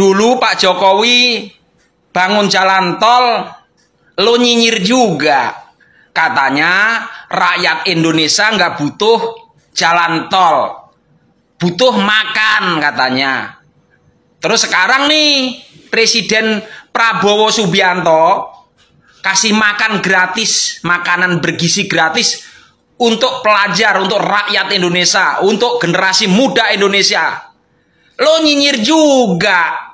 Dulu Pak Jokowi bangun jalan tol, lo nyinyir juga. Katanya rakyat Indonesia nggak butuh jalan tol, butuh makan katanya. Terus sekarang nih Presiden Prabowo Subianto kasih makan gratis, makanan bergizi gratis untuk pelajar, untuk rakyat Indonesia, untuk generasi muda Indonesia. Lo nyinyir juga.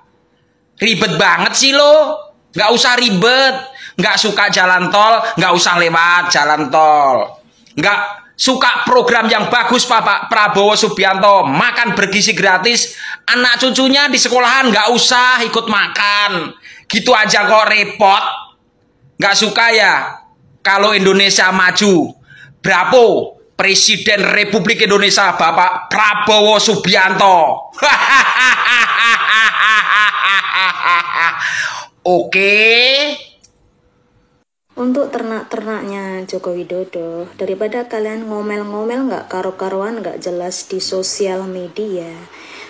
Ribet banget sih lo. Nggak usah ribet. Nggak suka jalan tol, nggak usah lewat jalan tol. Nggak suka program yang bagus Pak Prabowo Subianto, makan bergizi gratis, anak cucunya di sekolahan nggak usah ikut makan. Gitu aja kok repot. Nggak suka ya kalau Indonesia maju. Berapa Presiden Republik Indonesia Bapak Prabowo Subianto? Oke. Untuk ternak-ternaknya Joko Widodo, daripada kalian ngomel-ngomel nggak karu-karuan nggak jelas di sosial media,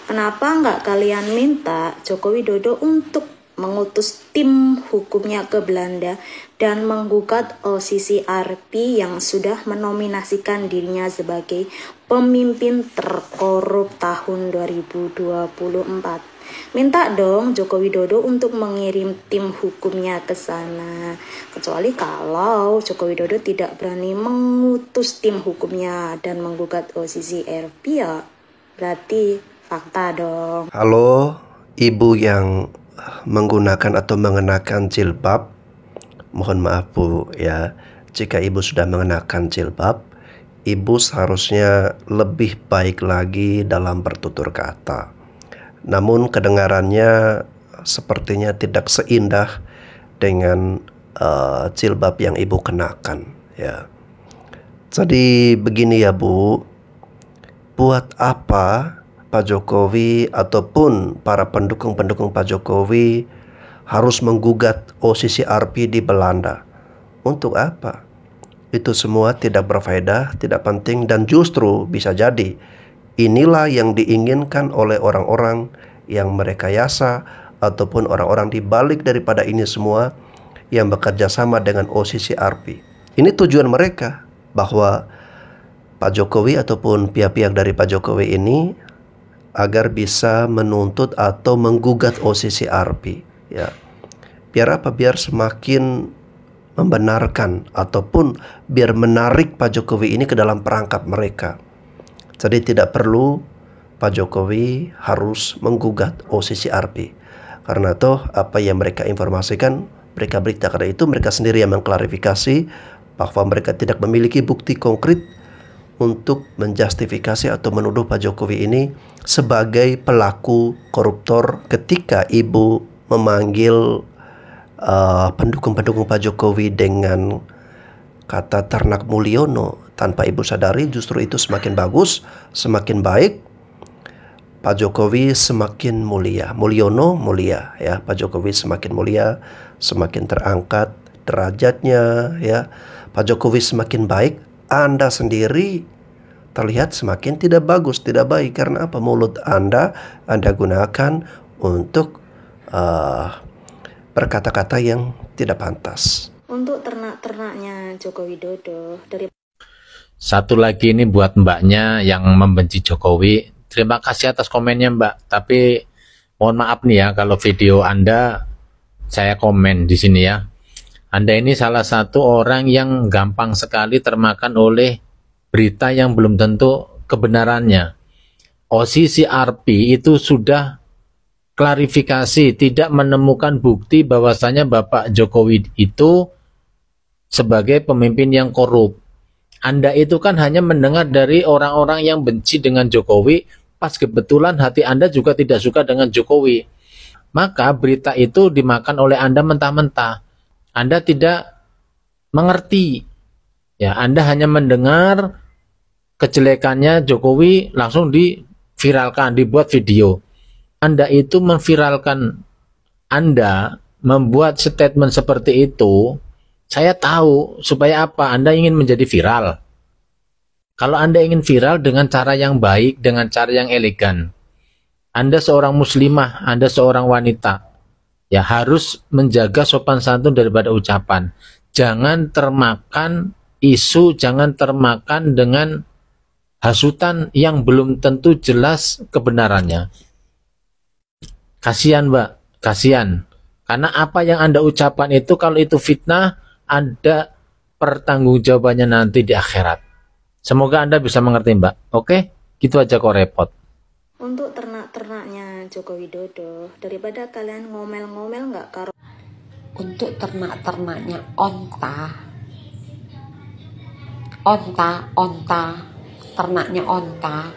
kenapa nggak kalian minta Joko Widodo untuk mengutus tim hukumnya ke Belanda dan menggugat OCCRP yang sudah menominasikan dirinya sebagai pemimpin terkorup tahun 2024. Minta dong Joko Widodo untuk mengirim tim hukumnya ke sana. Kecuali kalau Joko Widodo tidak berani mengutus tim hukumnya dan menggugat OCCRP, ya berarti fakta dong. Halo, ibu yang menggunakan atau mengenakan jilbab. Mohon maaf Bu ya, jika ibu sudah mengenakan jilbab, ibu seharusnya lebih baik lagi dalam bertutur kata. Namun kedengarannya sepertinya tidak seindah dengan jilbab yang ibu kenakan ya. Jadi begini ya Bu, buat apa Pak Jokowi ataupun para pendukung-pendukung Pak Jokowi harus menggugat OCCRP di Belanda? Untuk apa? Itu semua tidak berfaedah, tidak penting, dan justru bisa jadi inilah yang diinginkan oleh orang-orang yang merekayasa ataupun orang-orang di balik daripada ini semua yang bekerja sama dengan OCCRP. Ini tujuan mereka, bahwa Pak Jokowi ataupun pihak-pihak dari Pak Jokowi ini agar bisa menuntut atau menggugat OCCRP ya. Biar apa? Biar semakin membenarkan ataupun biar menarik Pak Jokowi ini ke dalam perangkap mereka. Jadi tidak perlu Pak Jokowi harus menggugat OCCRP, karena toh apa yang mereka informasikan, mereka beritakan itu mereka sendiri yang mengklarifikasi bahwa mereka tidak memiliki bukti konkret untuk menjustifikasi atau menuduh Pak Jokowi ini sebagai pelaku koruptor ketika ibu memanggil pendukung-pendukung Pak Jokowi dengan kata ternak Mulyono. Tanpa ibu sadari justru itu semakin bagus, semakin baik. Pak Jokowi semakin mulia, Mulyono mulia ya. Pak Jokowi semakin mulia, semakin terangkat derajatnya ya. Pak Jokowi semakin baik, Anda sendiri terlihat semakin tidak bagus, tidak baik. Karena apa? Mulut Anda gunakan untuk berkata-kata yang tidak pantas. Untuk ternak-ternaknya Joko Widodo, dari satu lagi ini buat mbaknya yang membenci Jokowi. Terima kasih atas komennya Mbak. Tapi mohon maaf nih ya kalau video Anda saya komen di sini ya. Anda ini salah satu orang yang gampang sekali termakan oleh berita yang belum tentu kebenarannya. OCCRP itu sudah klarifikasi, tidak menemukan bukti bahwasanya Bapak Jokowi itu sebagai pemimpin yang korup. Anda itu kan hanya mendengar dari orang-orang yang benci dengan Jokowi, pas kebetulan hati Anda juga tidak suka dengan Jokowi. Maka berita itu dimakan oleh Anda mentah-mentah. Anda tidak mengerti. Ya, Anda hanya mendengar kejelekannya Jokowi langsung diviralkan, dibuat video. Anda itu memviralkan, Anda membuat statement seperti itu. Saya tahu supaya apa? Anda ingin menjadi viral. Kalau Anda ingin viral dengan cara yang baik, dengan cara yang elegan, Anda seorang muslimah, Anda seorang wanita, ya harus menjaga sopan santun daripada ucapan. Jangan termakan isu, jangan termakan dengan hasutan yang belum tentu jelas kebenarannya. Kasihan Mbak, kasihan. Karena apa yang Anda ucapkan itu, kalau itu fitnah, ada pertanggungjawabannya nanti di akhirat. Semoga Anda bisa mengerti Mbak. Oke, gitu aja kok repot. Untuk ternak-ternaknya Joko Widodo, daripada kalian ngomel-ngomel nggak karo. Untuk ternak-ternaknya onta, ternaknya onta,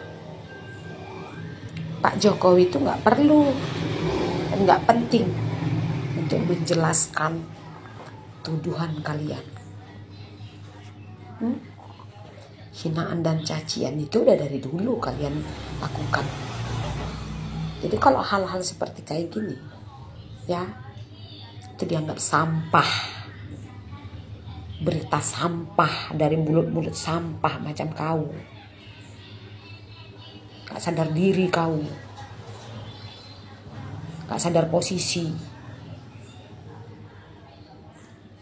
Pak Jokowi itu nggak perlu, nggak penting untuk menjelaskan tuduhan kalian. Hinaan dan cacian itu udah dari dulu kalian lakukan. Jadi kalau hal-hal seperti kayak gini, ya itu dianggap sampah, berita sampah dari mulut-mulut sampah macam kau. Gak sadar diri kau, gak sadar posisi,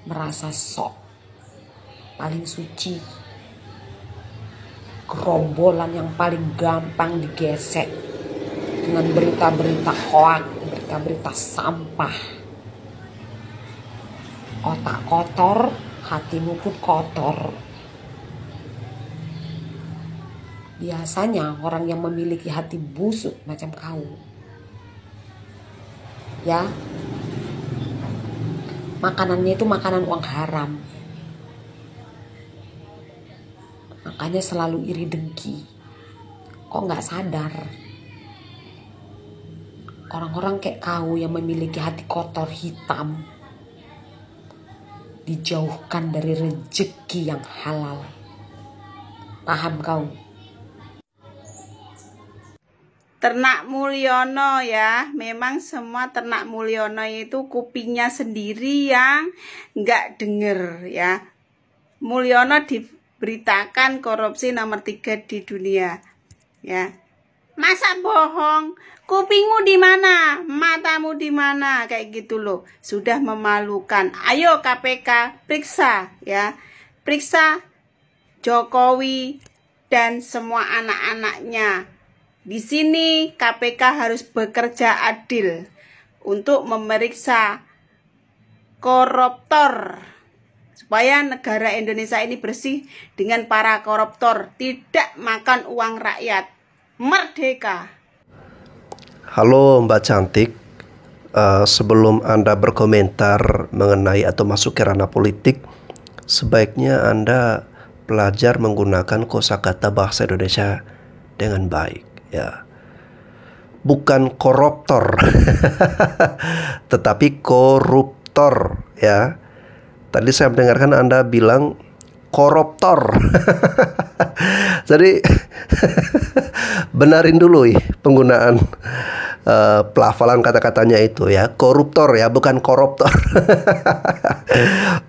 merasa sok paling suci, gerombolan yang paling gampang digesek dengan berita-berita hoak, berita-berita sampah. Otak kotor, hatimu pun kotor. Biasanya orang yang memiliki hati busuk macam kau, ya, makanannya itu makanan uang haram. Makanya selalu iri dengki. Kok nggak sadar? Orang-orang kayak kau yang memiliki hati kotor hitam dijauhkan dari rezeki yang halal. Paham kau? Ternak Mulyono ya, memang semua ternak Mulyono itu kupingnya sendiri yang nggak denger ya. Mulyono diberitakan korupsi nomor 3 di dunia ya. Masa bohong? Kupingmu di mana? Matamu di mana? Kayak gitu loh. Sudah memalukan. Ayo KPK periksa ya. Periksa Jokowi dan semua anak-anaknya. Di sini KPK harus bekerja adil untuk memeriksa koruptor supaya negara Indonesia ini bersih dengan para koruptor, tidak makan uang rakyat. Merdeka. Halo Mbak Cantik, sebelum Anda berkomentar mengenai atau masuk ke ranah politik, sebaiknya Anda belajar menggunakan kosakata bahasa Indonesia dengan baik, ya. Bukan koruptor, tetapi koruptor, ya. Tadi saya mendengarkan Anda bilang koruptor. Jadi benarin dulu penggunaan pelafalan kata-katanya itu ya. Koruptor ya, bukan koruptor.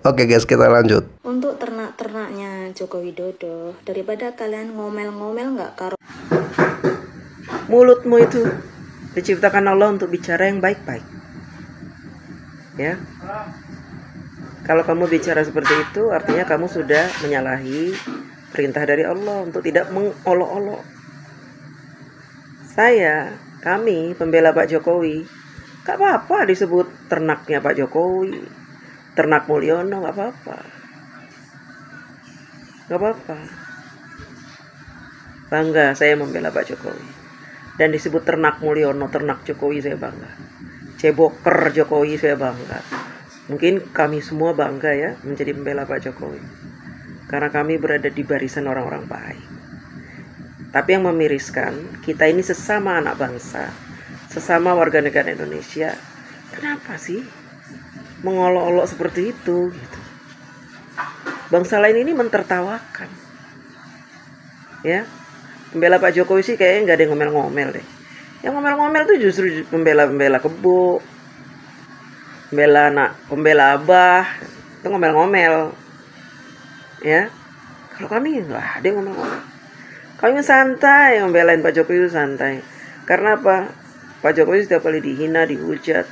Oke guys, kita lanjut. Untuk ternak-ternaknya Joko Widodo, daripada kalian ngomel-ngomel nggak karo. Mulutmu itu diciptakan Allah untuk bicara yang baik-baik, ya. Kalau kamu bicara seperti itu, artinya kamu sudah menyalahi perintah dari Allah untuk tidak mengolok-olok. Kami pembela Pak Jokowi, gak apa-apa disebut ternaknya Pak Jokowi, ternak Mulyono, gak apa-apa. Gak apa-apa. Bangga saya membela Pak Jokowi. Dan disebut ternak Mulyono, ternak Jokowi saya bangga. Ceboker Jokowi saya bangga. Mungkin kami semua bangga ya menjadi pembela Pak Jokowi. Karena kami berada di barisan orang-orang baik. Tapi yang memiriskan, kita ini sesama anak bangsa, sesama warga negara Indonesia. Kenapa sih mengolok-olok seperti itu? Gitu. Bangsa lain ini mentertawakan. Ya, pembela Pak Jokowi sih kayaknya nggak ada yang ngomel-ngomel deh. Yang ngomel-ngomel tuh justru pembela kebo, pembela abah, itu ngomel-ngomel. Ya, kalau kami nggak ada yang ngomel-ngomel. Kami santai, membelain Pak Jokowi itu santai. Karena apa? Pak Jokowi setiap kali dihina, dihujat,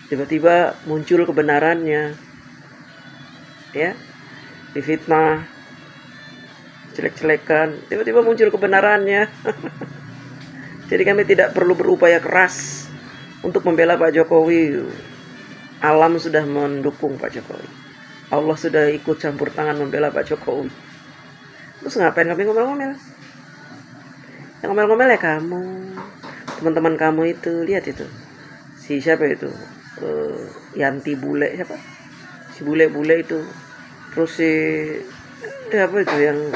tiba-tiba muncul kebenarannya, ya, difitnah, jelek-jelekan, tiba-tiba muncul kebenarannya. Jadi kami tidak perlu berupaya keras untuk membela Pak Jokowi. Alam sudah mendukung Pak Jokowi. Allah sudah ikut campur tangan membela Pak Jokowi. Terus ngapain kami ngomel-ngomel? Yang ngomel-ngomel ya kamu, teman-teman kamu itu. Lihat itu, si siapa itu, Yanti Bule, siapa, si bule-bule itu. Terus si apa itu yang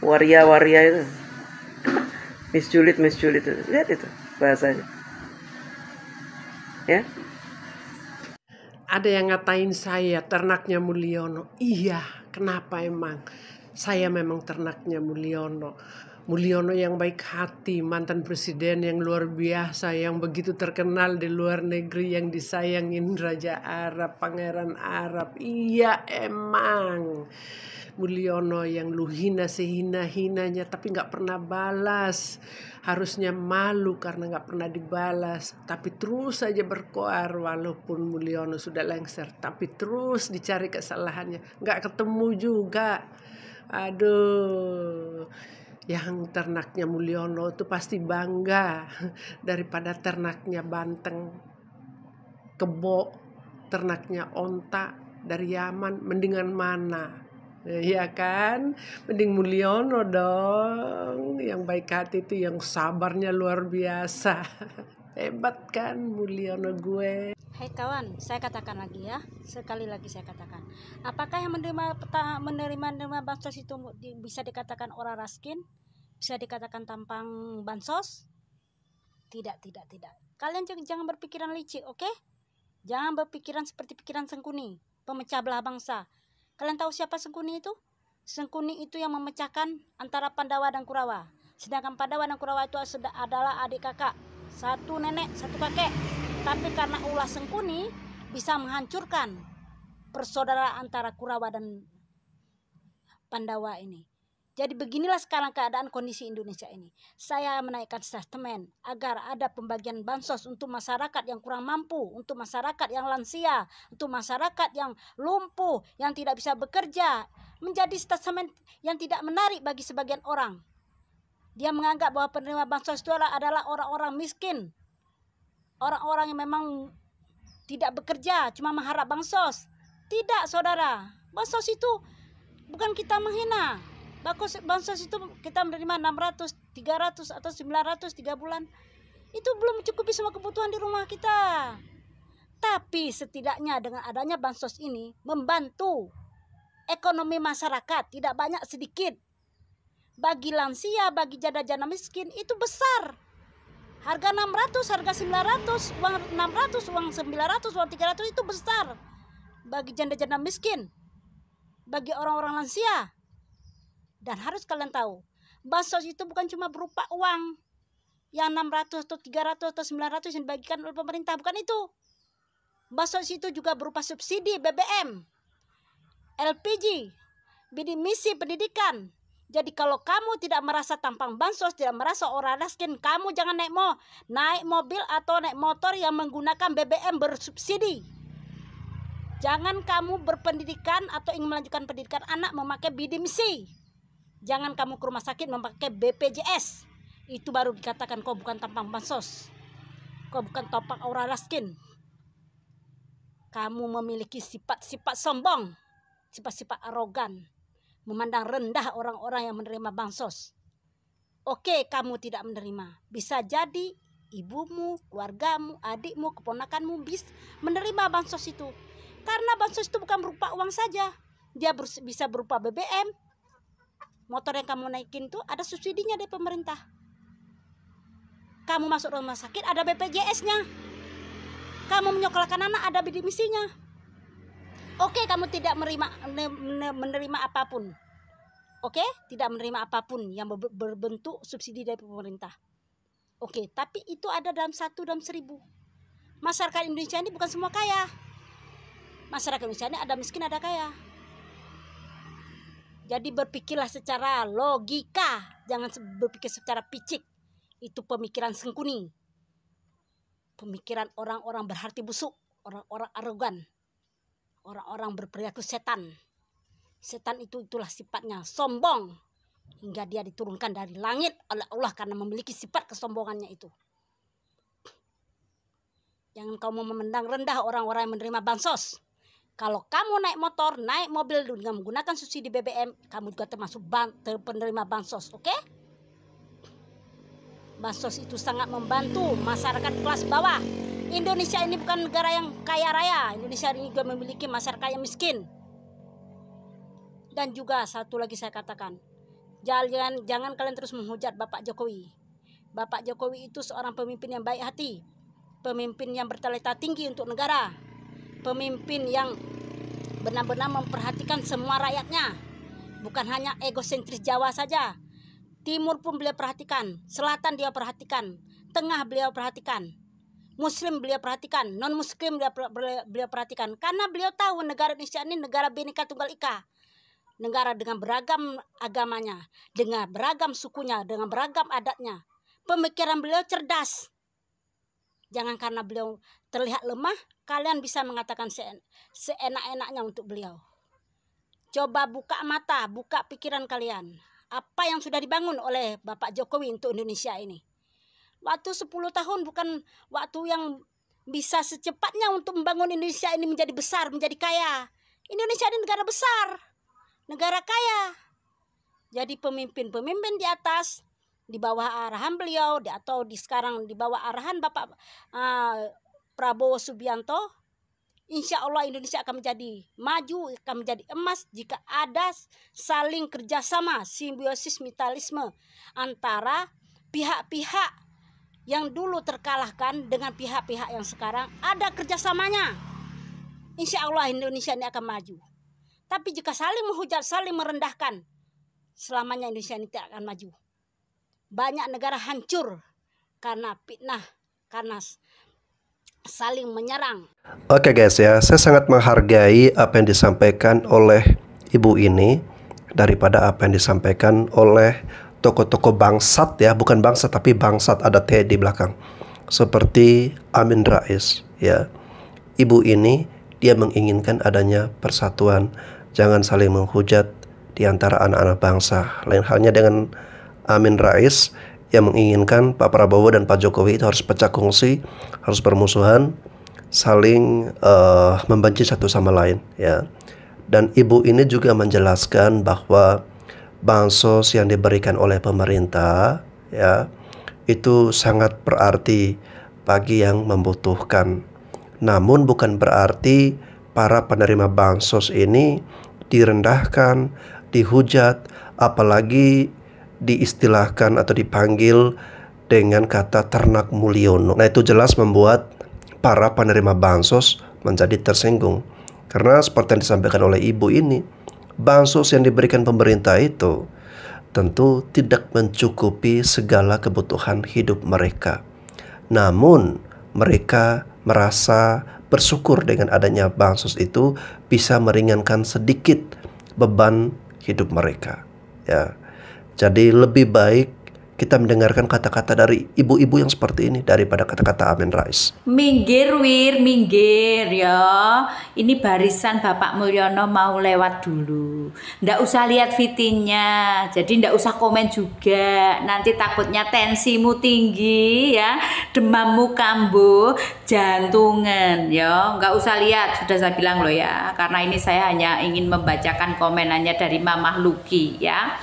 waria itu, Miss Julid itu. Lihat itu bahasanya, ya. Ada yang ngatain saya ternaknya Mulyono. Iya, kenapa emang? Saya memang ternaknya Mulyono. Mulyono yang baik hati, mantan presiden yang luar biasa, yang begitu terkenal di luar negeri, yang disayangin Raja Arab, Pangeran Arab. Iya emang. Mulyono yang lu hina sehina-hinanya tapi gak pernah balas. Harusnya malu karena gak pernah dibalas. Tapi terus saja berkoar walaupun Mulyono sudah lengser. Tapi terus dicari kesalahannya. Gak ketemu juga. Aduh. Yang ternaknya Mulyono itu pasti bangga daripada ternaknya Banteng, Kebo, ternaknya onta dari Yaman. Mendingan mana? Ya kan? Mending Mulyono dong. Yang baik hati itu, yang sabarnya luar biasa. Hebat kan Mulyono gue. Hai kawan, saya katakan lagi ya, sekali lagi saya katakan, apakah yang menerima bansos itu bisa dikatakan orang raskin, bisa dikatakan tampang bansos? Tidak. Kalian jangan berpikiran licik, oke? Jangan berpikiran seperti pikiran Sengkuni, pemecah belah bangsa. Kalian tahu siapa Sengkuni itu? Sengkuni itu yang memecahkan antara Pandawa dan Kurawa. Sedangkan Pandawa dan Kurawa itu adalah adik kakak, satu nenek, satu kakek. Tapi karena ulah Sengkuni bisa menghancurkan persaudaraan antara Kurawa dan Pandawa ini. Jadi beginilah sekarang keadaan kondisi Indonesia ini. Saya menaikkan statement agar ada pembagian bansos untuk masyarakat yang kurang mampu, untuk masyarakat yang lansia, untuk masyarakat yang lumpuh, yang tidak bisa bekerja. Menjadi statement yang tidak menarik bagi sebagian orang. Dia menganggap bahwa penerima bansos itu adalah orang-orang miskin. Orang-orang yang memang tidak bekerja, cuma mengharap bansos. Tidak, saudara. Bansos itu bukan kita menghina. Bansos itu kita menerima 600, 300 atau 900 3 bulan. Itu belum mencukupi semua kebutuhan di rumah kita. Tapi setidaknya dengan adanya bansos ini membantu ekonomi masyarakat, tidak banyak sedikit. Bagi lansia, bagi janda-janda miskin itu besar. Harga 600, harga 900, uang 600, uang 900, uang 300 itu besar. Bagi janda-janda miskin, bagi orang-orang lansia. Dan harus kalian tahu, bansos itu bukan cuma berupa uang yang 600 atau 300 atau 900 yang dibagikan oleh pemerintah, bukan itu. Bansos itu juga berupa subsidi BBM, LPG, bidik misi pendidikan. Jadi kalau kamu tidak merasa tampang bansos, tidak merasa orang miskin, kamu jangan naik mobil atau naik motor yang menggunakan BBM bersubsidi. Jangan kamu berpendidikan atau ingin melanjutkan pendidikan anak memakai bidik misi. Jangan kamu ke rumah sakit memakai BPJS. Itu baru dikatakan kau bukan tampang bansos. Kau bukan tampang orang miskin. Kamu memiliki sifat-sifat sombong, sifat-sifat arogan, memandang rendah orang-orang yang menerima bansos. Oke, kamu tidak menerima. Bisa jadi ibumu, keluargamu, adikmu, keponakanmu bisa menerima bansos itu. Karena bansos itu bukan berupa uang saja. Dia bisa berupa BBM. Motor yang kamu naikin itu ada subsidinya dari pemerintah. Kamu masuk rumah sakit ada BPJS-nya. Kamu menyekolahkan anak ada bidik misinya. Oke, kamu tidak menerima apapun. Oke, tidak menerima apapun yang berbentuk subsidi dari pemerintah. Oke, tapi itu ada dalam 1 dalam 1000. Masyarakat Indonesia ini bukan semua kaya. Masyarakat Indonesia ini ada miskin, ada kaya. Jadi berpikirlah secara logika, jangan berpikir secara picik. Itu pemikiran sengkuni. Pemikiran orang-orang berhati busuk, orang-orang arogan, orang-orang berperilaku setan. Setan itulah sifatnya, sombong. Hingga dia diturunkan dari langit oleh Allah karena memiliki sifat kesombongannya itu. Jangan kamu memandang rendah orang-orang yang menerima bansos. Kalau kamu naik motor, naik mobil dengan menggunakan subsidi BBM, kamu juga termasuk penerima bansos, oke? Bansos itu sangat membantu masyarakat kelas bawah. Indonesia ini bukan negara yang kaya raya. Indonesia ini juga memiliki masyarakat yang miskin. Dan juga satu lagi saya katakan, jangan kalian terus menghujat Bapak Jokowi. Bapak Jokowi itu seorang pemimpin yang baik hati, pemimpin yang bertalenta tinggi untuk negara, pemimpin yang benar-benar memperhatikan semua rakyatnya, bukan hanya egosentris Jawa saja. Timur pun beliau perhatikan, selatan dia perhatikan, tengah beliau perhatikan, muslim beliau perhatikan, non muslim beliau perhatikan, karena beliau tahu negara Indonesia ini negara Bhinneka Tunggal Ika, negara dengan beragam agamanya, dengan beragam sukunya, dengan beragam adatnya. Pemikiran beliau cerdas. Jangan karena beliau terlihat lemah, kalian bisa mengatakan seenak-enaknya untuk beliau. Coba buka mata, buka pikiran kalian. Apa yang sudah dibangun oleh Bapak Jokowi untuk Indonesia ini. Waktu 10 tahun bukan waktu yang bisa secepatnya untuk membangun Indonesia ini menjadi besar, menjadi kaya. Indonesia ini negara besar, negara kaya. Jadi pemimpin-pemimpin di atas, di bawah arahan beliau, atau sekarang di bawah arahan Bapak Prabowo Subianto, insya Allah Indonesia akan menjadi maju, akan menjadi emas jika ada saling kerjasama, simbiosis mutualisme antara pihak-pihak yang dulu terkalahkan dengan pihak-pihak yang sekarang ada kerjasamanya. Insya Allah Indonesia ini akan maju. Tapi jika saling menghujat, saling merendahkan, selamanya Indonesia ini tidak akan maju. Banyak negara hancur karena fitnah, karena saling menyerang. Oke guys ya, saya sangat menghargai apa yang disampaikan oleh ibu ini daripada apa yang disampaikan oleh tokoh-tokoh bangsat ya, bukan bangsat tapi bangsat, ada T di belakang, seperti Amin Rais ya. Ibu ini dia menginginkan adanya persatuan, jangan saling menghujat di antara anak-anak bangsa. Lain halnya dengan Amin Rais yang menginginkan Pak Prabowo dan Pak Jokowi itu harus pecah kongsi, harus bermusuhan, saling membenci satu sama lain ya. Dan ibu ini juga menjelaskan bahwa bansos yang diberikan oleh pemerintah ya itu sangat berarti bagi yang membutuhkan. Namun bukan berarti para penerima bansos ini direndahkan, dihujat, apalagi diistilahkan atau dipanggil dengan kata ternak Mulyono. Nah itu jelas membuat para penerima bansos menjadi tersinggung. Karena seperti yang disampaikan oleh ibu ini, bansos yang diberikan pemerintah itu tentu tidak mencukupi segala kebutuhan hidup mereka. Namun mereka merasa bersyukur dengan adanya bansos itu bisa meringankan sedikit beban hidup mereka ya. Jadi lebih baik kita mendengarkan kata-kata dari ibu-ibu yang seperti ini daripada kata-kata Amin Rais. Minggir Wir, minggir ya. Ini barisan Bapak Mulyono mau lewat dulu. Ndak usah lihat VT-nya, jadi ndak usah komen juga. Nanti takutnya tensimu tinggi ya, demammu kambuh, jantungan ya. Nggak usah lihat, sudah saya bilang loh ya. Karena ini saya hanya ingin membacakan komenannya dari Mamah Luki ya.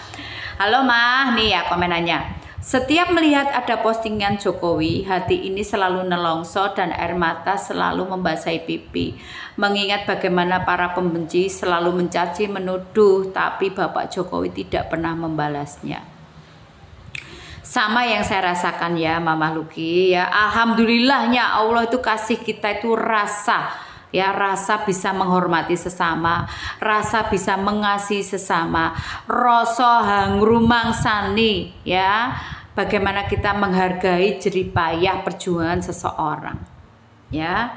Halo Mah, nih ya komenannya. Setiap melihat ada postingan Jokowi, hati ini selalu nelongso dan air mata selalu membasahi pipi. Mengingat bagaimana para pembenci selalu mencaci menuduh, tapi Bapak Jokowi tidak pernah membalasnya. Sama yang saya rasakan ya Mamah Luki ya. Alhamdulillahnya Allah itu kasih kita itu rasa. Ya, rasa bisa menghormati sesama, rasa bisa mengasihi sesama, rasa hangrumangsani ya, bagaimana kita menghargai jerih payah perjuangan seseorang ya.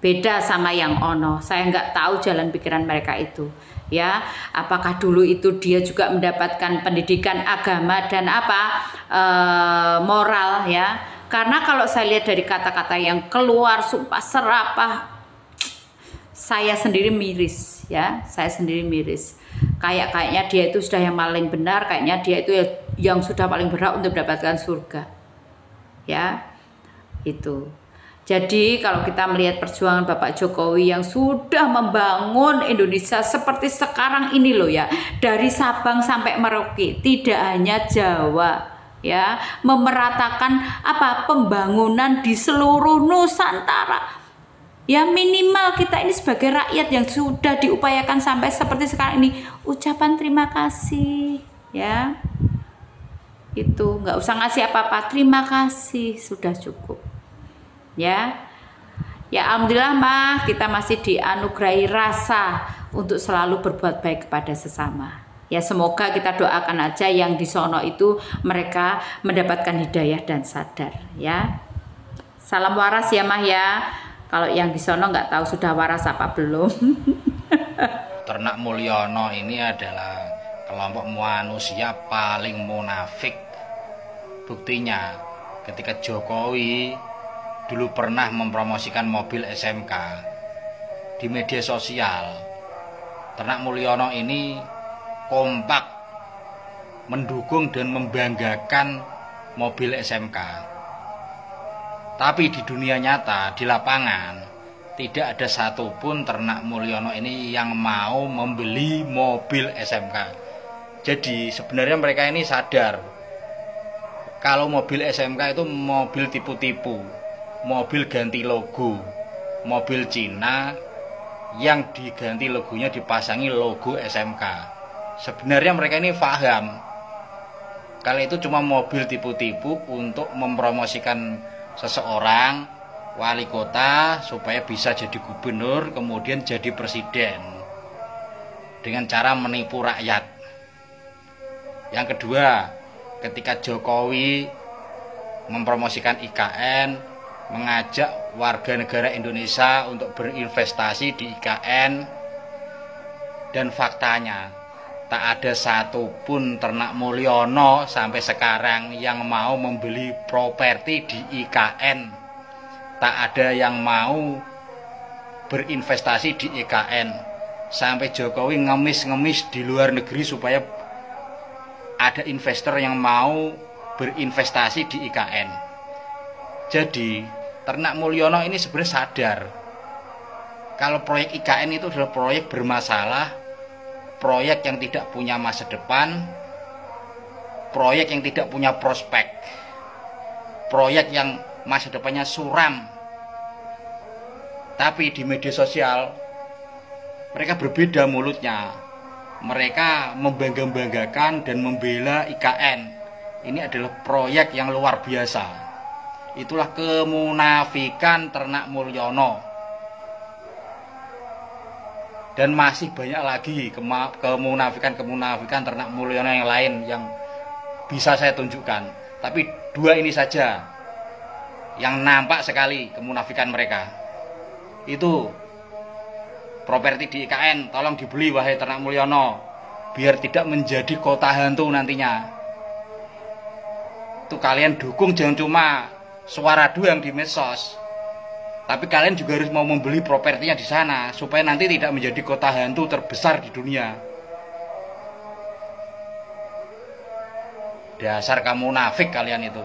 Beda sama yang ono. Saya nggak tahu jalan pikiran mereka itu. Ya, apakah dulu itu dia juga mendapatkan pendidikan agama dan moral ya? Karena kalau saya lihat dari kata-kata yang keluar, sumpah serapah, saya sendiri miris ya. Saya sendiri miris. Kayaknya dia itu sudah yang paling benar, kayaknya dia itu yang sudah paling berhak untuk mendapatkan surga. Ya, itu. Jadi kalau kita melihat perjuangan Bapak Jokowi yang sudah membangun Indonesia seperti sekarang ini loh ya, dari Sabang sampai Merauke, tidak hanya Jawa ya, memeratakan pembangunan di seluruh Nusantara. Ya minimal kita ini sebagai rakyat yang sudah diupayakan sampai seperti sekarang ini, ucapan terima kasih ya. Itu nggak usah ngasih apa-apa, terima kasih sudah cukup. Ya alhamdulillah mah kita masih dianugerahi rasa untuk selalu berbuat baik kepada sesama. Ya semoga kita doakan aja yang di sono itu mereka mendapatkan hidayah dan sadar ya. Salam waras ya mah ya. Kalau yang di sono nggak tahu sudah waras apa belum. Ternak Mulyono ini adalah kelompok manusia paling munafik. Buktinya ketika Jokowi dulu pernah mempromosikan mobil SMK di media sosial, Ternak Mulyono ini kompak mendukung dan membanggakan mobil SMK. Tapi di dunia nyata, di lapangan, tidak ada satupun Ternak Mulyono ini yang mau membeli mobil SMK. Jadi sebenarnya mereka ini sadar kalau mobil SMK itu mobil tipu-tipu, mobil ganti logo, mobil Cina yang diganti logonya dipasangi logo SMK. Sebenarnya mereka ini paham kalau itu cuma mobil tipu-tipu untuk mempromosikan seseorang wali kota supaya bisa jadi gubernur kemudian jadi presiden dengan cara menipu rakyat. Yang kedua, ketika Jokowi mempromosikan IKN, mengajak warga negara Indonesia untuk berinvestasi di IKN, dan faktanya tak ada satupun Ternak Mulyono sampai sekarang yang mau membeli properti di IKN. Tak ada yang mau berinvestasi di IKN. Sampai Jokowi ngemis-ngemis di luar negeri supaya ada investor yang mau berinvestasi di IKN. Jadi Ternak Mulyono ini sebenarnya sadar kalau proyek IKN itu adalah proyek bermasalah, proyek yang tidak punya masa depan, proyek yang tidak punya prospek, proyek yang masa depannya suram. Tapi di media sosial mereka berbeda mulutnya. Mereka membangga-banggakan dan membela IKN. Ini adalah proyek yang luar biasa. Itulah kemunafikan Ternak Mulyono. Dan masih banyak lagi kemunafikan Ternak Mulyono yang lain yang bisa saya tunjukkan. Tapi dua ini saja yang nampak sekali kemunafikan mereka. Itu properti di IKN tolong dibeli wahai Ternak Mulyono, biar tidak menjadi kota hantu nantinya. Itu kalian dukung, jangan cuma suara doang di medsos, tapi kalian juga harus mau membeli propertinya di sana supaya nanti tidak menjadi kota hantu terbesar di dunia. Dasar kamu munafik kalian itu.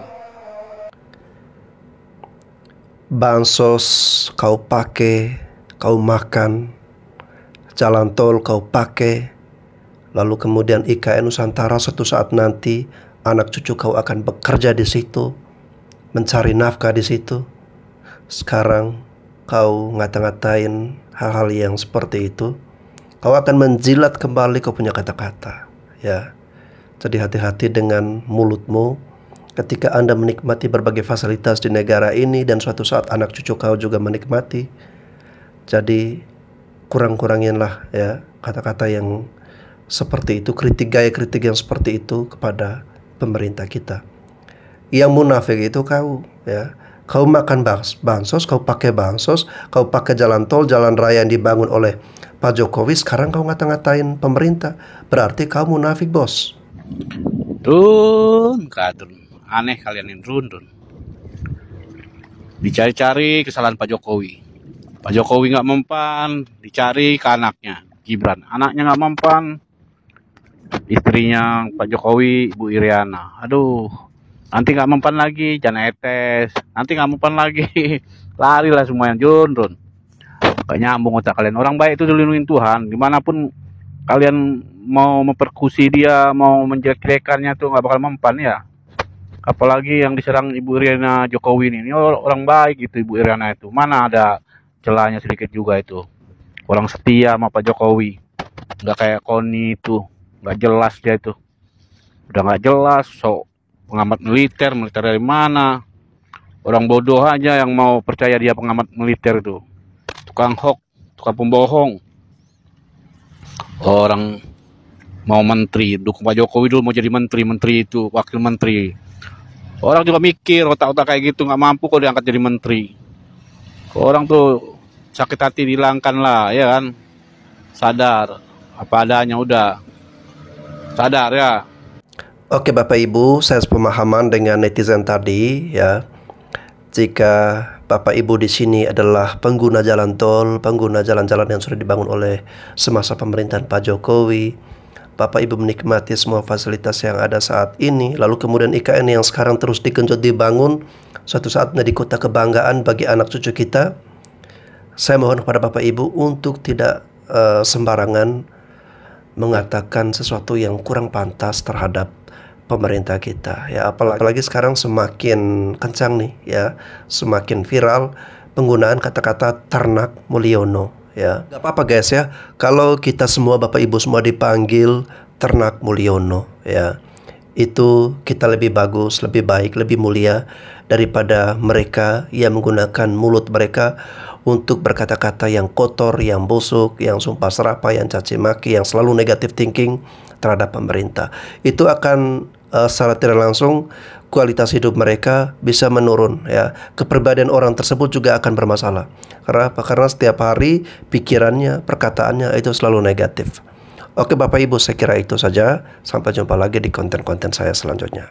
Bansos kau pakai, kau makan, jalan tol kau pakai, lalu kemudian IKN Nusantara suatu saat nanti anak cucu kau akan bekerja di situ, mencari nafkah di situ. Sekarang kau ngata-ngatain hal-hal yang seperti itu, kau akan menjilat kembali kau punya kata-kata. Ya, jadi hati-hati dengan mulutmu ketika Anda menikmati berbagai fasilitas di negara ini dan suatu saat anak cucu kau juga menikmati. Jadi kurang-kuranginlah ya kata-kata yang seperti itu, gaya kritik yang seperti itu kepada pemerintah kita. Yang munafik itu kau ya. Kau makan bansos, kau pakai bansos, kau pakai jalan tol, jalan raya yang dibangun oleh Pak Jokowi, sekarang kau ngata-ngatain pemerintah. Berarti kau munafik, bos. Run, kadun. Aneh kalian ini, Run. Dicari-cari kesalahan Pak Jokowi. Pak Jokowi nggak mempan, dicari ke anaknya, Gibran. Anaknya nggak mempan, istrinya Pak Jokowi, Ibu Iriana. Aduh, nanti nggak mempan lagi, Jan Etes. Nanti nggak mempan lagi, larilah semuanya, Run. Gak nyambung otak kalian. Orang baik itu dilindungi Tuhan. Dimanapun kalian mau memperkusi dia, mau menjelek-jelekannya tuh nggak bakal mempan ya. Apalagi yang diserang Ibu Iriana Jokowi ini orang baik gitu, Ibu Iriana itu. Mana ada celahnya sedikit juga itu. Orang setia sama Pak Jokowi. Nggak kayak Koni itu, nggak jelas dia itu. Udah nggak jelas, so pengamat militer dari mana? Orang bodoh aja yang mau percaya dia pengamat militer itu. Tukang hoax, tukang pembohong. Orang mau menteri, dukung Pak Jokowi dulu mau jadi menteri itu, wakil menteri. Orang juga mikir otak-otak kayak gitu nggak mampu kok diangkat jadi menteri. Orang tuh sakit hati dihilangkan lah, ya kan? Sadar apa adanya, udah sadar ya. Oke Bapak Ibu, saya sepemahaman dengan netizen tadi ya. Jika Bapak Ibu di sini adalah pengguna jalan tol, pengguna jalan-jalan yang sudah dibangun oleh semasa pemerintahan Pak Jokowi, Bapak Ibu menikmati semua fasilitas yang ada saat ini, lalu kemudian IKN yang sekarang terus digenjot dibangun, suatu saat menjadi kota kebanggaan bagi anak cucu kita. Saya mohon kepada Bapak Ibu untuk tidak sembarangan mengatakan sesuatu yang kurang pantas terhadap pemerintah kita ya, apalagi sekarang semakin kencang nih ya, semakin viral penggunaan kata-kata ternak Mulyono ya. Gak apa-apa guys ya, kalau kita semua Bapak Ibu semua dipanggil ternak Mulyono ya, itu kita lebih bagus, lebih baik, lebih mulia daripada mereka yang menggunakan mulut mereka untuk berkata-kata yang kotor, yang busuk, yang sumpah serapah, yang caci maki, yang selalu negative thinking terhadap pemerintah. Itu akan secara tidak langsung kualitas hidup mereka bisa menurun ya. Kepribadian orang tersebut juga akan bermasalah. Karena apa? Karena setiap hari pikirannya, perkataannya itu selalu negatif. Oke Bapak Ibu, saya kira itu saja. Sampai jumpa lagi di konten-konten saya selanjutnya.